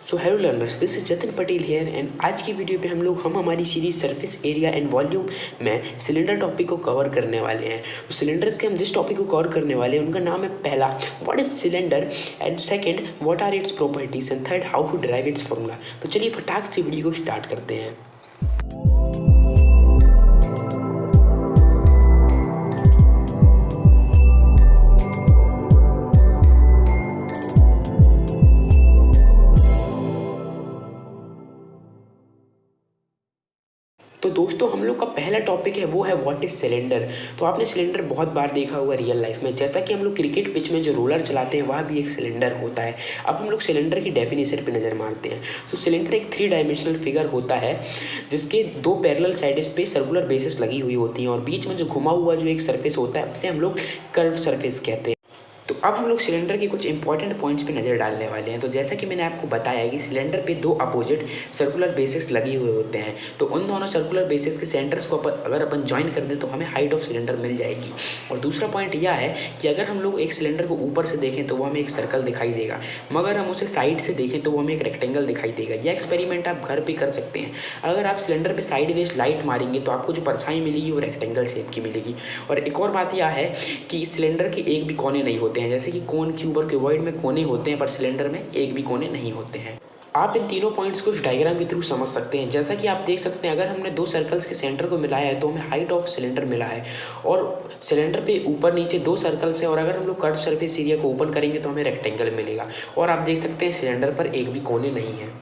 So hello learners, this is Jatin Patel here and आज की video पे हम हमारी series surface area and volume में सिलेंडर टॉपिक को कवर करने वाले हैं। तो सिलेंडर्स के हम जिस टॉपिक को कवर करने वाले हैं उनका नाम है पहला what is cylinder, and second what are its properties, and third how to derive its formula. तो चलिए फटाक से वीडियो को स्टार्ट करते हैं। तो दोस्तों हम लोग का पहला टॉपिक है वो है व्हाट इज सिलेंडर। तो आपने सिलेंडर बहुत बार देखा होगा रियल लाइफ में, जैसा कि हम लोग क्रिकेट पिच में जो रोलर चलाते हैं वह भी एक सिलेंडर होता है। अब हम लोग सिलेंडर की डेफिनेशन पे नज़र मारते हैं। तो सिलेंडर एक 3 डायमेंशनल फिगर होता है जिसके 2 पैरेलल साइड्स पे सर्कुलर बेसिस लगी हुई होती हैं और बीच में जो घुमा हुआ जो एक सरफेस होता है उसे हम लोग कर्व सरफेस कहते हैं। तो अब हम लोग सिलेंडर के कुछ इंपॉर्टेंट पॉइंट्स पे नज़र डालने वाले हैं। तो जैसा कि मैंने आपको बताया कि सिलेंडर पे 2 अपोजिट सर्कुलर बेसिस लगे हुए होते हैं। तो उन दोनों सर्कुलर बेसिस के सेंटर्स को अगर अपन ज्वाइन कर दें तो हमें हाइट ऑफ सिलेंडर मिल जाएगी। और दूसरा पॉइंट यह है कि अगर हम लोग एक सिलेंडर को ऊपर से देखें तो वो हमें एक सर्कल दिखाई देगा, मगर हम उसे साइड से देखें तो वो हमें एक रेक्टेंगल दिखाई देगा। यह एक्सपेरिमेंट आप घर पर कर सकते हैं। अगर आप सिलेंडर पर साइड वेज लाइट मारेंगे तो आपको जो परछाई मिलेगी वो रेक्टेंगल शेप की मिलेगी। और एक और बात यह है कि सिलेंडर के एक भी कोने नहीं होते हैं, जैसे कि कोन क्यूब और क्यूबॉइड में कोने होते हैं पर सिलेंडर में एक भी कोने नहीं होते हैं। आप इन तीनों पॉइंट्स को इस डायग्राम के थ्रू समझ सकते हैं। जैसा कि आप देख सकते हैं अगर हमने 2 सर्कल्स के सेंटर को मिलाया है तो हमें हाइट ऑफ सिलेंडर मिला है। और सिलेंडर पे ऊपर नीचे 2 सर्कल्स हैं और अगर हम लोग कर्व सरफेस एरिया को ओपन करेंगे तो हमें रेक्टेंगल मिलेगा। और आप देख सकते हैं सिलेंडर पर एक भी कोने नहीं है।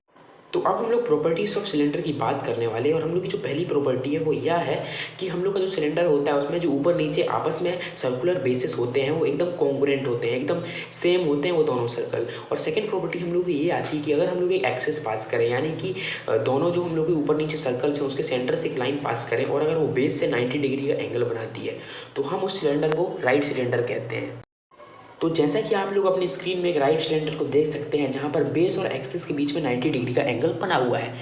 तो अब हम लोग प्रॉपर्टीज़ ऑफ सिलेंडर की बात करने वाले हैं और हम लोग की जो पहली प्रॉपर्टी है वो यह है कि हम लोग का जो सिलेंडर होता है उसमें जो ऊपर नीचे आपस में सर्कुलर बेसिस होते हैं वो एकदम कॉन्ग्रुएंट होते हैं, एकदम सेम होते हैं वो दोनों सर्कल। और सेकंड प्रॉपर्टी हम लोग की ये आती है कि अगर हम लोग एक एक्सिस पास करें, यानी कि दोनों जो हम लोग के ऊपर नीचे सर्कल्स हैं उसके सेंटर से एक लाइन पास करें और अगर वो बेस से 90 डिग्री का एंगल बनाती है तो हम उस सिलेंडर को राइट सिलेंडर कहते हैं। तो जैसा कि आप लोग अपनी स्क्रीन में एक राइट सिलेंडर को देख सकते हैं जहां पर बेस और एक्सिस के बीच में 90 डिग्री का एंगल बना हुआ है।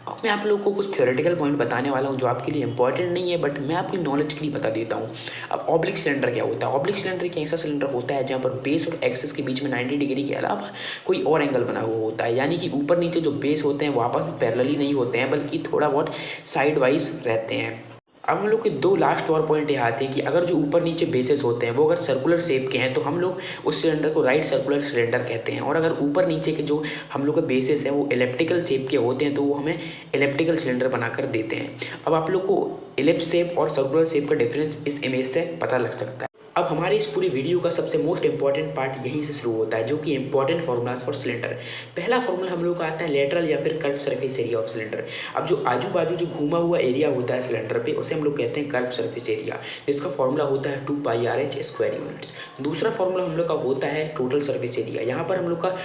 अब मैं आप लोगों को कुछ थ्योरेटिकल पॉइंट बताने वाला हूं जो आपके लिए इंपॉर्टेंट नहीं है बट मैं आपकी नॉलेज के लिए बता देता हूं। अब ऑब्लिक सिलेंडर क्या होता है? ऑब्लिक सिलेंडर एक ऐसा सिलेंडर होता है जहाँ पर बेस और एक्सिस के बीच में 90 डिग्री के अलावा कोई और एंगल बना हुआ होता है, यानी कि ऊपर नीचे जो बेस होते हैं वो आपस में पैरेलली नहीं होते हैं बल्कि थोड़ा बहुत साइड वाइज रहते हैं। अब हम लोग के 2 लास्ट और पॉइंट यहाँ आते हैं कि अगर जो ऊपर नीचे बेसेस होते हैं वो अगर सर्कुलर शेप के हैं तो हम लोग उस सिलेंडर को राइट सर्कुलर सिलेंडर कहते हैं। और अगर ऊपर नीचे के जो हम लोग के बेसेस हैं वो इलिप्टिकल शेप के होते हैं तो वो हमें इलिप्टिकल सिलेंडर बनाकर देते हैं। अब आप लोग को इलिप्स शेप और सर्कुलर शेप का डिफरेंस इस इमेज से पता लग सकता है। अब हमारे इस पूरी वीडियो का सबसे मोस्ट इंपॉर्टेंट पार्ट यहीं से शुरू होता है जो कि इंपॉर्टेंट फार्मूलाज फॉर सिलेंडर। पहला फार्मूला हम लोग का आता है लेटरल या फिर curve surface area of cylinder. अब जो आजू बाजू जो घूमा हुआ एरिया होता है सिलेंडर पे उसे हम लोग कहते हैं कर्व सरफेस एरिया, जिसका फार्मूला होता है 2πRh स्क्वायर यूनिट्स। दूसरा फार्मूला हम लोग का होता है टोटल सर्फेस एरिया। यहाँ पर हम लोग का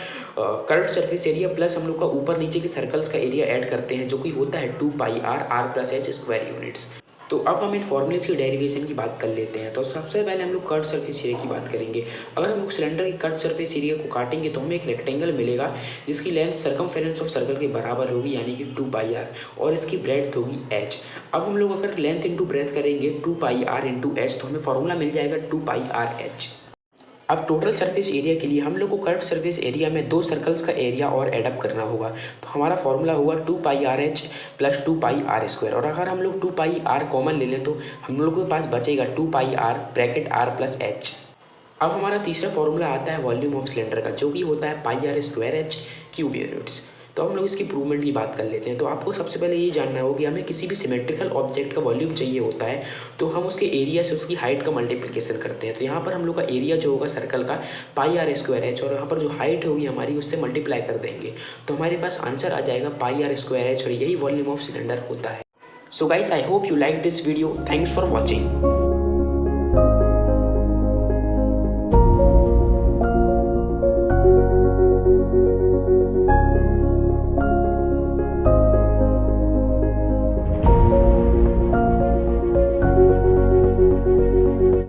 कर्व सरफेस एरिया प्लस हम लोग का ऊपर नीचे के सर्कल्स का एरिया ऐड करते हैं जो कि होता है 2πr+h स्क्वायर यूनिट्स। तो अब हम इन फॉर्मूलेज की डेरिवेशन की बात कर लेते हैं। तो सबसे पहले हम लोग कर्व सरफेस एरिया की बात करेंगे। अगर हम लोग सिलेंडर के कर्व सरफेस एरिया को काटेंगे तो हमें एक रेक्टेंगल मिलेगा जिसकी लेंथ सर्कमफेरेंस ऑफ सर्कल के बराबर होगी, यानी कि 2πr, और इसकी ब्रेड्थ होगी h। अब हम लोग अगर लेंथ इंटू ब्रेड्थ करेंगे 2πr इंटू h तो हमें फॉर्मूला मिल जाएगा 2πRh। अब टोटल सरफेस एरिया के लिए हम लोग को कर्व सरफेस एरिया में 2 सर्कल्स का एरिया और एडअप करना होगा। तो हमारा फॉर्मूला होगा 2πRh प्लस 2πr स्क्वायर। और अगर हम लोग 2πr कॉमन ले लें तो हम लोग के पास बचेगा 2πr bracket r plus h। अब हमारा तीसरा फॉर्मूला आता है वॉल्यूम ऑफ सिलेंडर का जो कि होता है πr square h cube units. तो हम लोग इसकी प्रूवमेंट की बात कर लेते हैं। तो आपको सबसे पहले ये जानना होगा कि हमें किसी भी सिमेट्रिकल ऑब्जेक्ट का वॉल्यूम चाहिए होता है तो हम उसके एरिया से उसकी हाइट का मल्टीप्लिकेशन करते हैं। तो यहाँ पर हम लोग का एरिया जो होगा सर्कल का πr स्क्वायर h और यहाँ पर जो हाइट होगी हमारी उससे मल्टीप्लाई कर देंगे तो हमारे पास आंसर आ जाएगा πr स्क्वायर h और यही वॉल्यूम ऑफ सिलेंडर होता है। So guys, I hope you like this video. Thanks for watching.